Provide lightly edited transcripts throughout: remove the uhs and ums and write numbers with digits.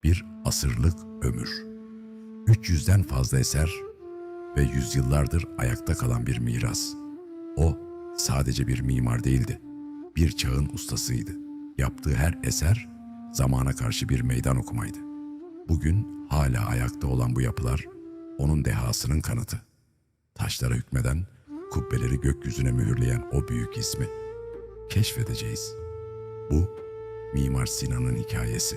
bir asırlık ömür. 300'den fazla eser ve yüzyıllardır ayakta kalan bir miras. O sadece bir mimar değildi, bir çağın ustasıydı. Yaptığı her eser zamana karşı bir meydan okumaydı. Bugün hala ayakta olan bu yapılar onun dehasının kanıtı. Taşlara hükmeden, kubbeleri gökyüzüne mühürleyen o büyük ismi keşfedeceğiz. Bu Mimar Sinan'ın hikayesi.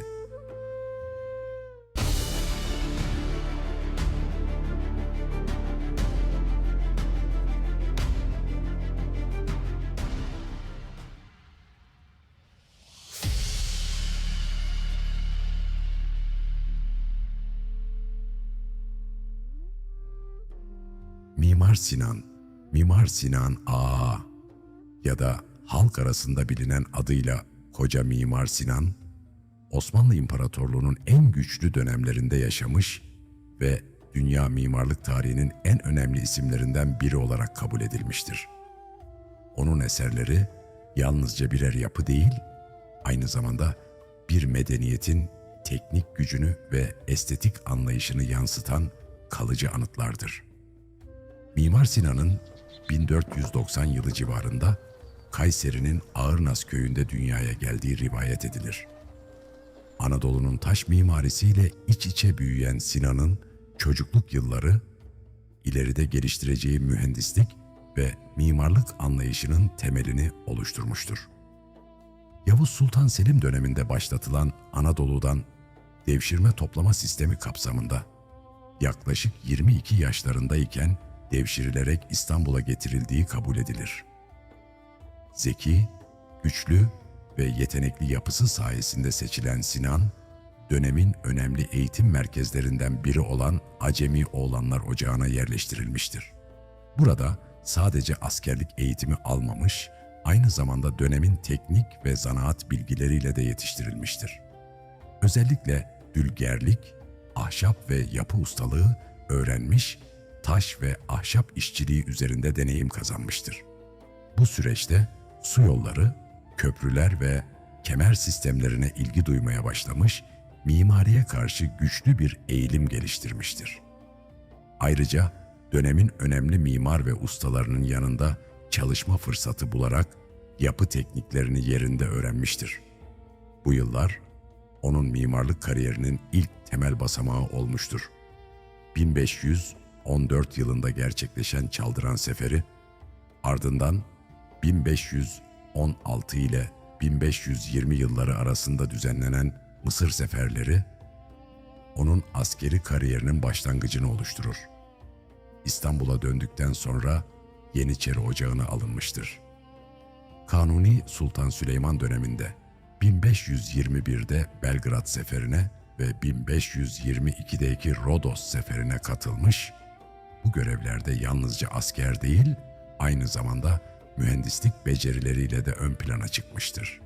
Mimar Sinan, Mimar Sinan Ağa ya da halk arasında bilinen adıyla Koca Mimar Sinan, Osmanlı İmparatorluğu'nun en güçlü dönemlerinde yaşamış ve dünya mimarlık tarihinin en önemli isimlerinden biri olarak kabul edilmiştir. Onun eserleri yalnızca birer yapı değil, aynı zamanda bir medeniyetin teknik gücünü ve estetik anlayışını yansıtan kalıcı anıtlardır. Mimar Sinan'ın 1490 yılı civarında Kayseri'nin Ağırnaz köyünde dünyaya geldiği rivayet edilir. Anadolu'nun taş mimarisiyle iç içe büyüyen Sinan'ın çocukluk yılları, ileride geliştireceği mühendislik ve mimarlık anlayışının temelini oluşturmuştur. Yavuz Sultan Selim döneminde başlatılan Anadolu'dan devşirme toplama sistemi kapsamında yaklaşık 22 yaşlarındayken devşirilerek İstanbul'a getirildiği kabul edilir. Zeki, güçlü ve yetenekli yapısı sayesinde seçilen Sinan, dönemin önemli eğitim merkezlerinden biri olan Acemi Oğlanlar Ocağı'na yerleştirilmiştir. Burada sadece askerlik eğitimi almamış, aynı zamanda dönemin teknik ve zanaat bilgileriyle de yetiştirilmiştir. Özellikle dülgerlik, ahşap ve yapı ustalığı öğrenmiş, taş ve ahşap işçiliği üzerinde deneyim kazanmıştır. Bu süreçte su yolları, köprüler ve kemer sistemlerine ilgi duymaya başlamış, mimariye karşı güçlü bir eğilim geliştirmiştir. Ayrıca dönemin önemli mimar ve ustalarının yanında çalışma fırsatı bularak yapı tekniklerini yerinde öğrenmiştir. Bu yıllar onun mimarlık kariyerinin ilk temel basamağı olmuştur. 1514 yılında gerçekleşen Çaldıran Seferi, ardından 1516 ile 1520 yılları arasında düzenlenen Mısır seferleri, onun askeri kariyerinin başlangıcını oluşturur. İstanbul'a döndükten sonra Yeniçeri Ocağı'na alınmıştır. Kanuni Sultan Süleyman döneminde 1521'de Belgrad Seferi'ne ve 1522'deki Rodos Seferi'ne katılmış, bu görevlerde yalnızca asker değil, aynı zamanda mühendislik becerileriyle de ön plana çıkmıştır.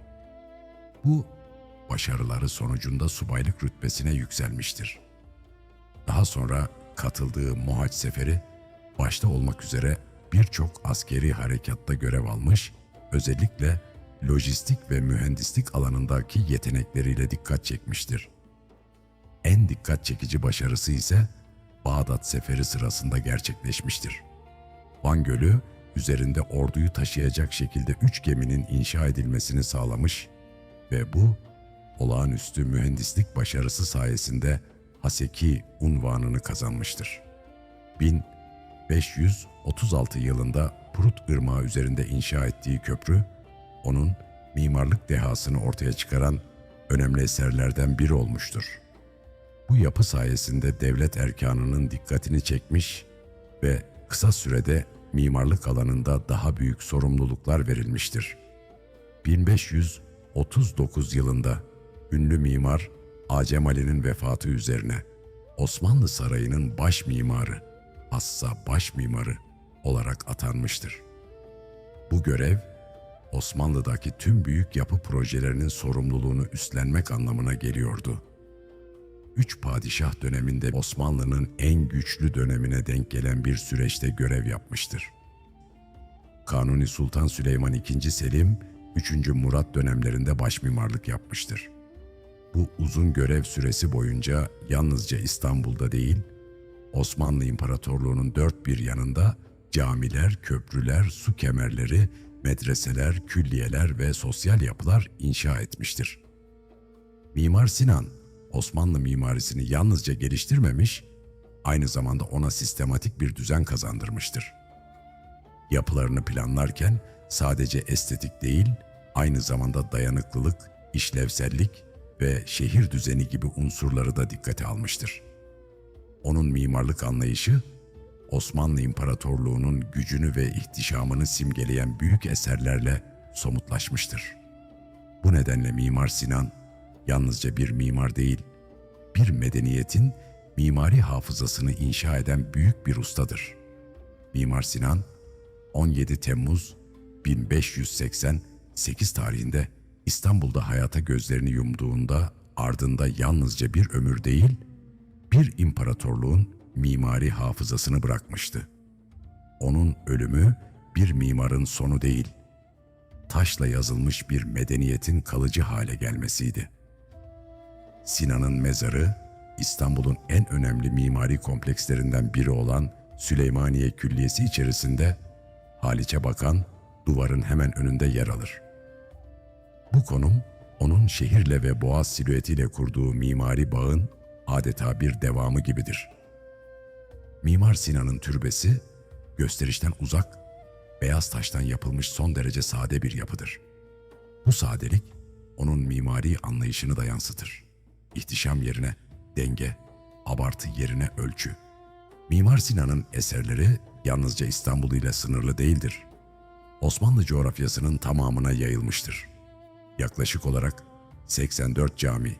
Bu başarıları sonucunda subaylık rütbesine yükselmiştir. Daha sonra katıldığı Mohaç Seferi, başta olmak üzere birçok askeri harekatta görev almış, özellikle lojistik ve mühendislik alanındaki yetenekleriyle dikkat çekmiştir. En dikkat çekici başarısı ise Bağdat Seferi sırasında gerçekleşmiştir. Van Gölü üzerinde orduyu taşıyacak şekilde 3 geminin inşa edilmesini sağlamış ve bu olağanüstü mühendislik başarısı sayesinde Haseki unvanını kazanmıştır. 1536 yılında Prut Irmağı üzerinde inşa ettiği köprü, onun mimarlık dehasını ortaya çıkaran önemli eserlerden biri olmuştur. Bu yapı sayesinde devlet erkanının dikkatini çekmiş ve kısa sürede mimarlık alanında daha büyük sorumluluklar verilmiştir. 1539 yılında ünlü mimar Acem Ali'nin vefatı üzerine Osmanlı Sarayı'nın baş mimarı, hassa baş mimarı olarak atanmıştır. Bu görev, Osmanlı'daki tüm büyük yapı projelerinin sorumluluğunu üstlenmek anlamına geliyordu. 3 padişah döneminde Osmanlı'nın en güçlü dönemine denk gelen bir süreçte görev yapmıştır. Kanuni Sultan Süleyman II. Selim, 3. Murat dönemlerinde başmimarlık yapmıştır. Bu uzun görev süresi boyunca yalnızca İstanbul'da değil, Osmanlı İmparatorluğu'nun dört bir yanında camiler, köprüler, su kemerleri, medreseler, külliyeler ve sosyal yapılar inşa etmiştir. Mimar Sinan, Osmanlı mimarisini yalnızca geliştirmemiş, aynı zamanda ona sistematik bir düzen kazandırmıştır. Yapılarını planlarken sadece estetik değil, aynı zamanda dayanıklılık, işlevsellik ve şehir düzeni gibi unsurları da dikkate almıştır. Onun mimarlık anlayışı, Osmanlı İmparatorluğu'nun gücünü ve ihtişamını simgeleyen büyük eserlerle somutlaşmıştır. Bu nedenle Mimar Sinan, yalnızca bir mimar değil, bir medeniyetin mimari hafızasını inşa eden büyük bir ustadır. Mimar Sinan, 17 Temmuz 1588 tarihinde İstanbul'da hayata gözlerini yumduğunda ardında yalnızca bir ömür değil, bir imparatorluğun mimari hafızasını bırakmıştı. Onun ölümü bir mimarın sonu değil, taşla yazılmış bir medeniyetin kalıcı hale gelmesiydi. Sinan'ın mezarı, İstanbul'un en önemli mimari komplekslerinden biri olan Süleymaniye Külliyesi içerisinde Haliç'e bakan duvarın hemen önünde yer alır. Bu konum, onun şehirle ve boğaz silüetiyle kurduğu mimari bağın adeta bir devamı gibidir. Mimar Sinan'ın türbesi, gösterişten uzak, beyaz taştan yapılmış son derece sade bir yapıdır. Bu sadelik, onun mimari anlayışını da yansıtır. İhtişam yerine denge, abartı yerine ölçü. Mimar Sinan'ın eserleri yalnızca İstanbul ile sınırlı değildir. Osmanlı coğrafyasının tamamına yayılmıştır. Yaklaşık olarak 84 cami,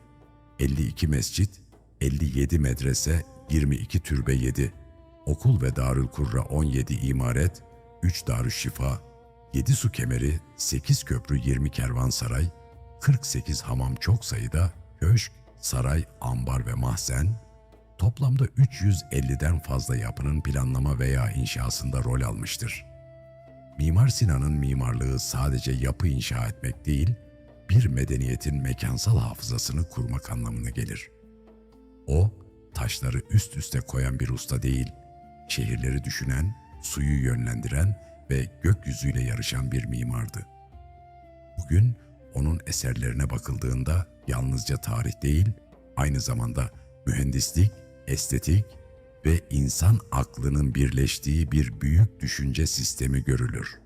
52 mescit, 57 medrese, 22 türbe 7, okul ve Darülkurra 17 imaret, 3 Darüşşifa, 7 su kemeri, 8 köprü 20 kervansaray, 48 hamam çok sayıda, köşk, saray, ambar ve mahzen, toplamda 350'den fazla yapının planlama veya inşasında rol almıştır. Mimar Sinan'ın mimarlığı sadece yapı inşa etmek değil, bir medeniyetin mekansal hafızasını kurmak anlamına gelir. O, taşları üst üste koyan bir usta değil, şehirleri düşünen, suyu yönlendiren ve gökyüzüyle yarışan bir mimardı. Bugün onun eserlerine bakıldığında yalnızca tarih değil, aynı zamanda mühendislik, estetik ve insan aklının birleştiği bir büyük düşünce sistemi görülür.